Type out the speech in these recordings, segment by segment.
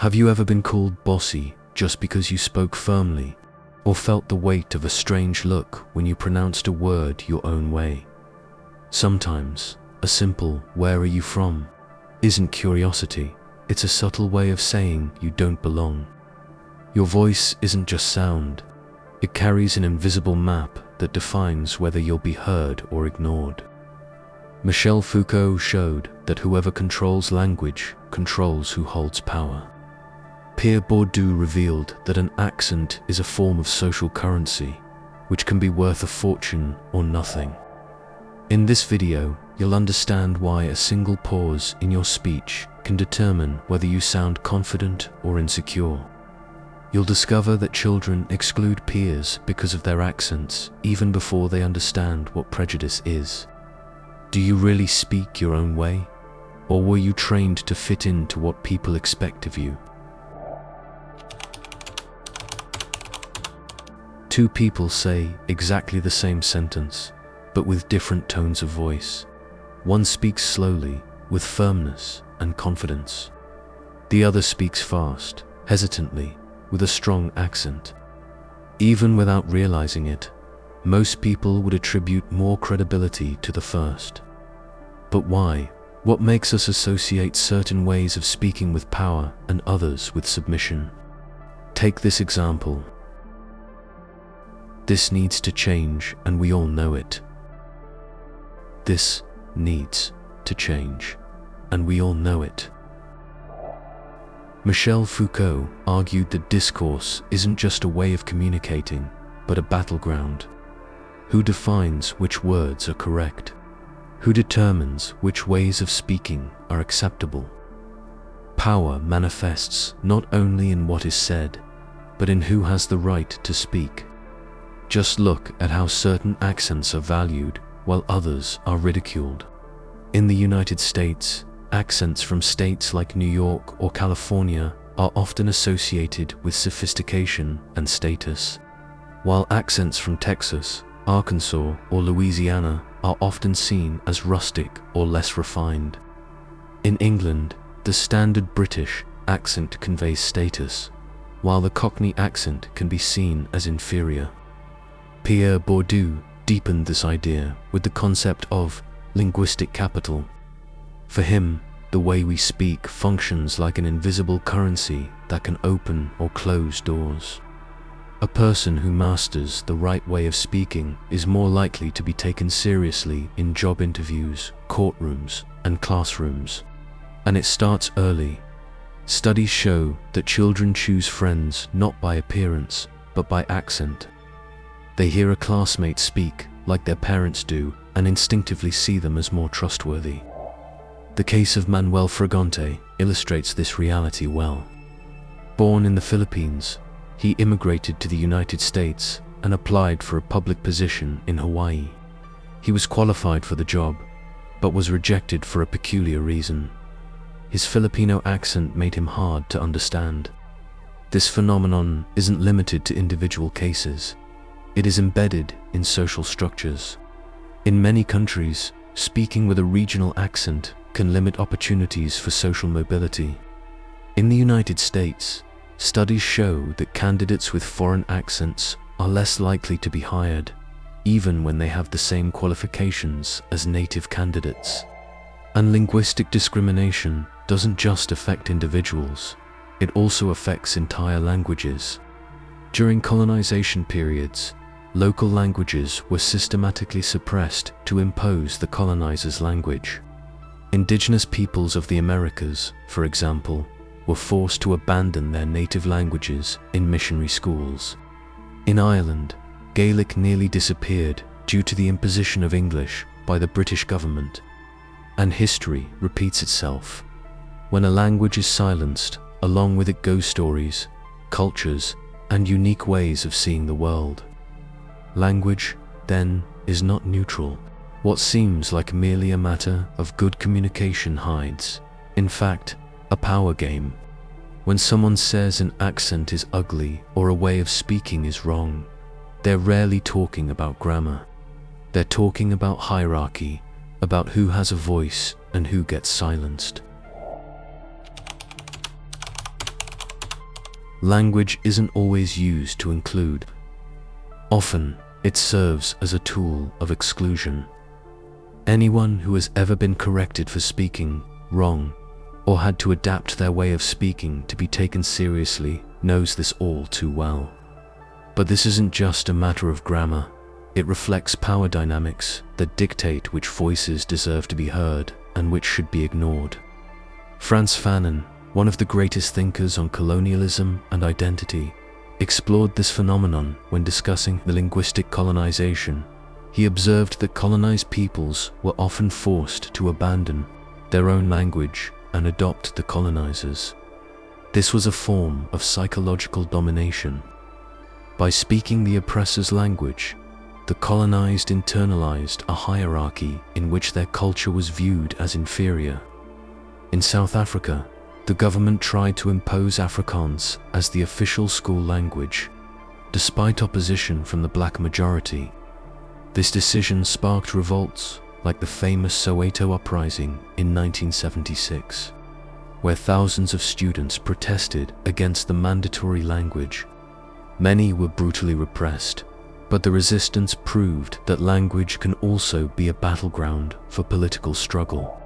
Have you ever been called bossy just because you spoke firmly, or felt the weight of a strange look when you pronounced a word your own way? Sometimes, a simple "where are you from?" isn't curiosity, it's a subtle way of saying you don't belong. Your voice isn't just sound, it carries an invisible map that defines whether you'll be heard or ignored. Michel Foucault showed that whoever controls language controls who holds power. Pierre Bourdieu revealed that an accent is a form of social currency, which can be worth a fortune or nothing. In this video, you'll understand why a single pause in your speech can determine whether you sound confident or insecure. You'll discover that children exclude peers because of their accents even before they understand what prejudice is. Do you really speak your own way? Or were you trained to fit into what people expect of you? Two people say exactly the same sentence, but with different tones of voice. One speaks slowly, with firmness and confidence. The other speaks fast, hesitantly, with a strong accent. Even without realizing it, most people would attribute more credibility to the first. But why? What makes us associate certain ways of speaking with power and others with submission? Take this example. This needs to change, and we all know it. This needs to change, and we all know it. Michel Foucault argued that discourse isn't just a way of communicating, but a battleground. Who defines which words are correct? Who determines which ways of speaking are acceptable? Power manifests not only in what is said, but in who has the right to speak. Just look at how certain accents are valued while others are ridiculed. In the United States, accents from states like New York or California are often associated with sophistication and status, while accents from Texas, Arkansas, or Louisiana are often seen as rustic or less refined. In England, the standard British accent conveys status, while the Cockney accent can be seen as inferior. Pierre Bourdieu deepened this idea with the concept of linguistic capital. For him, the way we speak functions like an invisible currency that can open or close doors. A person who masters the right way of speaking is more likely to be taken seriously in job interviews, courtrooms, and classrooms. And it starts early. Studies show that children choose friends not by appearance, but by accent. They hear a classmate speak like their parents do and instinctively see them as more trustworthy. The case of Manuel Fragante illustrates this reality well. Born in the Philippines, he immigrated to the United States and applied for a public position in Hawaii. He was qualified for the job, but was rejected for a peculiar reason. His Filipino accent made him hard to understand. This phenomenon isn't limited to individual cases. It is embedded in social structures. In many countries, speaking with a regional accent can limit opportunities for social mobility. In the United States, studies show that candidates with foreign accents are less likely to be hired, even when they have the same qualifications as native candidates. And linguistic discrimination doesn't just affect individuals, it also affects entire languages. During colonization periods, local languages were systematically suppressed to impose the colonizer's language. Indigenous peoples of the Americas, for example, were forced to abandon their native languages in missionary schools. In Ireland, Gaelic nearly disappeared due to the imposition of English by the British government. And history repeats itself. When a language is silenced, along with it go stories, cultures, and unique ways of seeing the world. Language, then, is not neutral. What seems like merely a matter of good communication hides, in fact, a power game. When someone says an accent is ugly or a way of speaking is wrong, they're rarely talking about grammar. They're talking about hierarchy, about who has a voice and who gets silenced. language isn't always used to include. Often, it serves as a tool of exclusion. Anyone who has ever been corrected for speaking wrong or had to adapt their way of speaking to be taken seriously knows this all too well. But this isn't just a matter of grammar. It reflects power dynamics that dictate which voices deserve to be heard and which should be ignored. Frantz Fanon, one of the greatest thinkers on colonialism and identity, explored this phenomenon when discussing the linguistic colonization. He observed that colonized peoples were often forced to abandon their own language and adopt the colonizers. This was a form of psychological domination. By speaking the oppressor's language, the colonized internalized a hierarchy in which their culture was viewed as inferior. In South Africa, the government tried to impose Afrikaans as the official school language, despite opposition from the black majority. This decision sparked revolts like the famous Soweto uprising in 1976, where thousands of students protested against the mandatory language. Many were brutally repressed, but the resistance proved that language can also be a battleground for political struggle.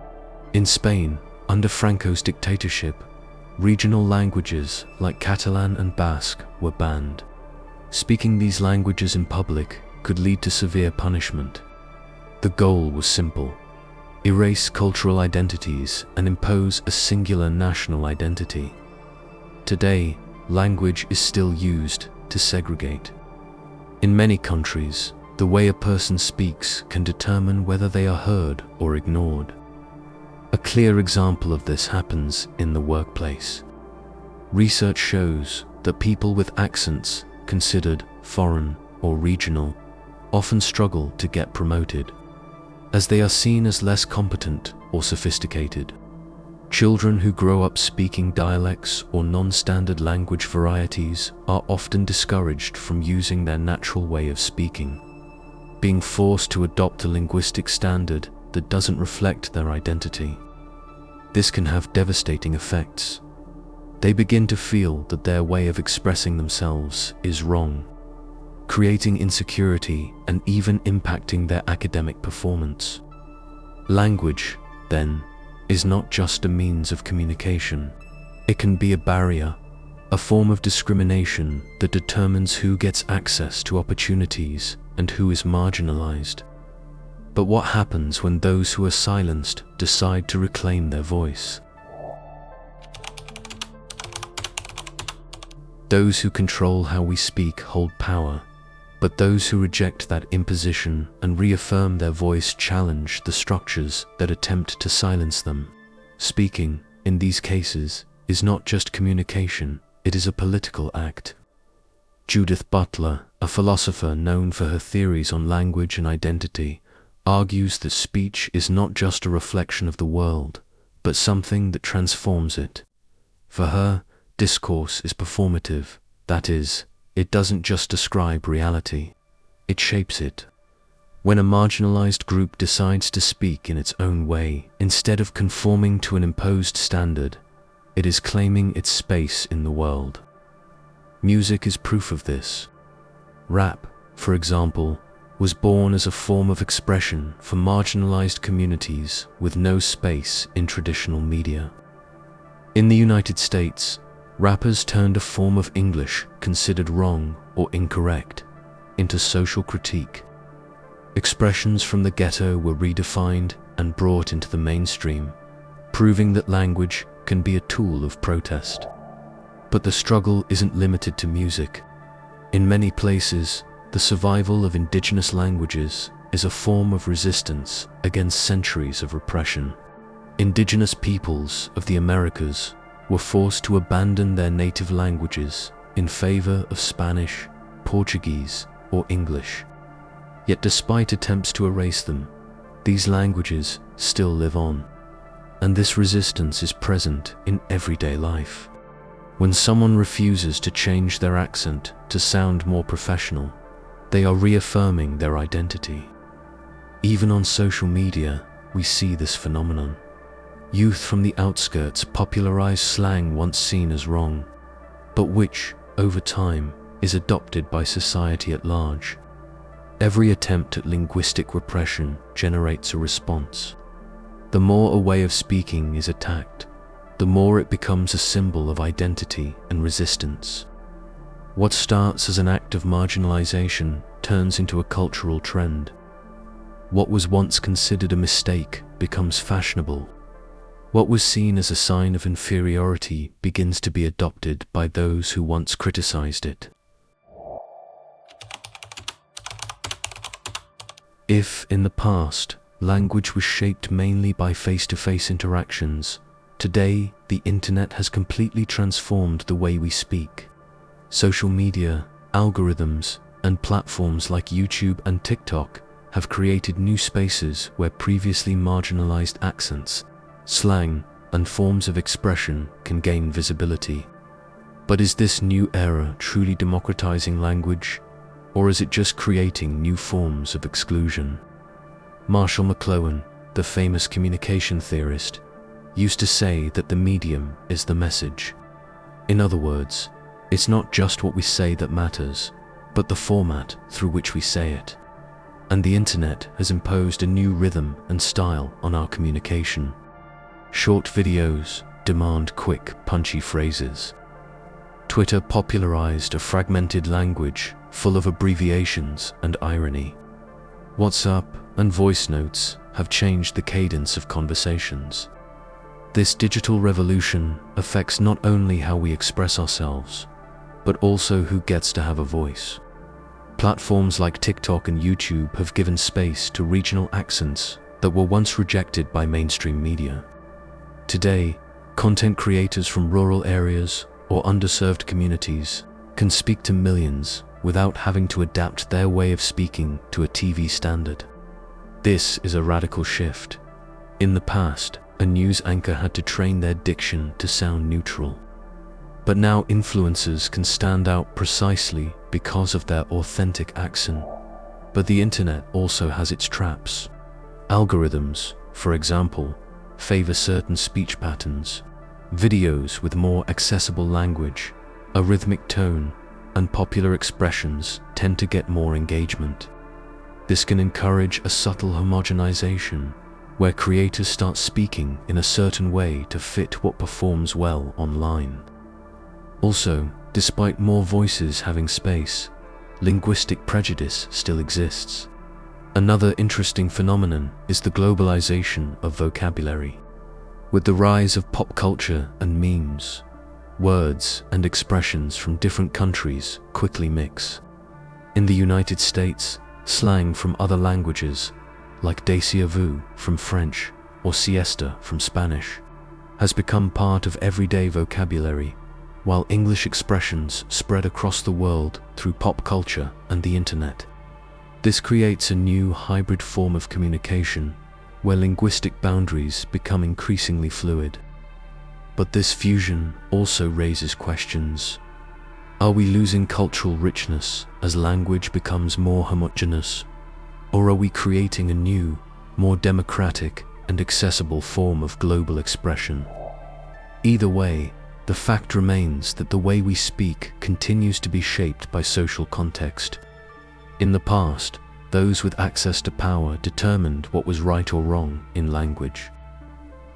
In Spain, under Franco's dictatorship, regional languages like Catalan and Basque were banned. Speaking these languages in public could lead to severe punishment. The goal was simple: erase cultural identities and impose a singular national identity. Today, language is still used to segregate. In many countries, the way a person speaks can determine whether they are heard or ignored. A clear example of this happens in the workplace. Research shows that people with accents considered foreign or regional often struggle to get promoted, as they are seen as less competent or sophisticated. Children who grow up speaking dialects or non-standard language varieties are often discouraged from using their natural way of speaking, being forced to adopt a linguistic standard that doesn't reflect their identity. This can have devastating effects. They begin to feel that their way of expressing themselves is wrong, creating insecurity and even impacting their academic performance. Language, then, is not just a means of communication. It can be a barrier, a form of discrimination that determines who gets access to opportunities and who is marginalized. But what happens when those who are silenced decide to reclaim their voice? Those who control how we speak hold power, but those who reject that imposition and reaffirm their voice challenge the structures that attempt to silence them. Speaking, in these cases, is not just communication, it is a political act. Judith Butler, a philosopher known for her theories on language and identity, argues that speech is not just a reflection of the world, but something that transforms it. For her, discourse is performative, that is, it doesn't just describe reality, it shapes it. When a marginalized group decides to speak in its own way, instead of conforming to an imposed standard, it is claiming its space in the world. Music is proof of this. Rap, for example, was born as a form of expression for marginalized communities with no space in traditional media. In the United States, rappers turned a form of English considered wrong or incorrect into social critique. Expressions from the ghetto were redefined and brought into the mainstream, proving that language can be a tool of protest. But the struggle isn't limited to music. In many places, the survival of indigenous languages is a form of resistance against centuries of repression. Indigenous peoples of the Americas were forced to abandon their native languages in favor of Spanish, Portuguese, or English. Yet despite attempts to erase them, these languages still live on. And this resistance is present in everyday life. When someone refuses to change their accent to sound more professional, they are reaffirming their identity. Even on social media, we see this phenomenon. Youth from the outskirts popularize slang once seen as wrong. but which, over time, is adopted by society at large. Every attempt at linguistic repression generates a response. The more a way of speaking is attacked, the more it becomes a symbol of identity and resistance. What starts as an act of marginalization turns into a cultural trend. What was once considered a mistake becomes fashionable. What was seen as a sign of inferiority begins to be adopted by those who once criticized it. If, in the past, language was shaped mainly by face-to-face interactions, today the internet has completely transformed the way we speak. Social media, algorithms, and platforms like YouTube and TikTok have created new spaces where previously marginalized accents, slang, and forms of expression can gain visibility. But is this new era truly democratizing language, or is it just creating new forms of exclusion? Marshall McLuhan, the famous communication theorist, used to say that the medium is the message. In other words, it's not just what we say that matters, but the format through which we say it. And the internet has imposed a new rhythm and style on our communication. Short videos demand quick, punchy phrases. Twitter popularized a fragmented language full of abbreviations and irony. WhatsApp and voice notes have changed the cadence of conversations. This digital revolution affects not only how we express ourselves, but also who gets to have a voice. Platforms like TikTok and YouTube have given space to regional accents that were once rejected by mainstream media. Today, content creators from rural areas or underserved communities can speak to millions without having to adapt their way of speaking to a TV standard. This is a radical shift. In the past, a news anchor had to train their diction to sound neutral. But now influencers can stand out precisely because of their authentic accent. But the internet also has its traps. Algorithms, for example, favor certain speech patterns. Videos with more accessible language, a rhythmic tone, and popular expressions tend to get more engagement. This can encourage a subtle homogenization, where creators start speaking in a certain way to fit what performs well online. Also, despite more voices having space, linguistic prejudice still exists. Another interesting phenomenon is the globalization of vocabulary. With the rise of pop culture and memes, words and expressions from different countries quickly mix. In the United States, slang from other languages, like déjà vu from French or siesta from Spanish, has become part of everyday vocabulary, while English expressions spread across the world through pop culture and the internet. This creates a new hybrid form of communication, where linguistic boundaries become increasingly fluid. But this fusion also raises questions. Are we losing cultural richness as language becomes more homogeneous? Or are we creating a new, more democratic and accessible form of global expression? Either way, the fact remains that the way we speak continues to be shaped by social context. In the past, those with access to power determined what was right or wrong in language.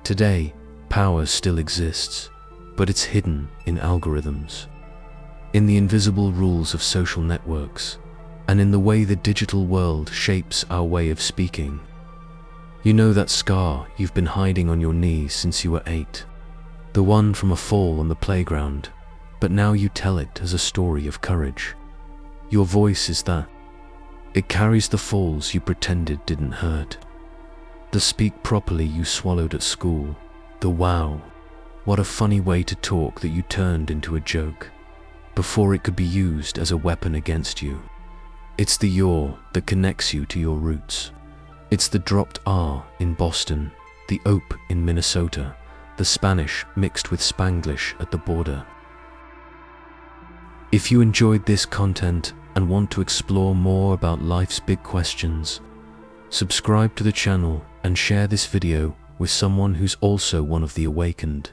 Today, power still exists, but it's hidden in algorithms, in the invisible rules of social networks, and in the way the digital world shapes our way of speaking. You know that scar you've been hiding on your knee since you were 8, the one from a fall on the playground, but now you tell it as a story of courage. Your voice is that. It carries the falls you pretended didn't hurt, the speak properly you swallowed at school, the wow, what a funny way to talk that you turned into a joke, before it could be used as a weapon against you. It's the yaw that connects you to your roots. It's the dropped R in Boston, the ope in Minnesota, the Spanish mixed with Spanglish at the border. If you enjoyed this content and want to explore more about life's big questions, subscribe to the channel and share this video with someone who's also one of the awakened.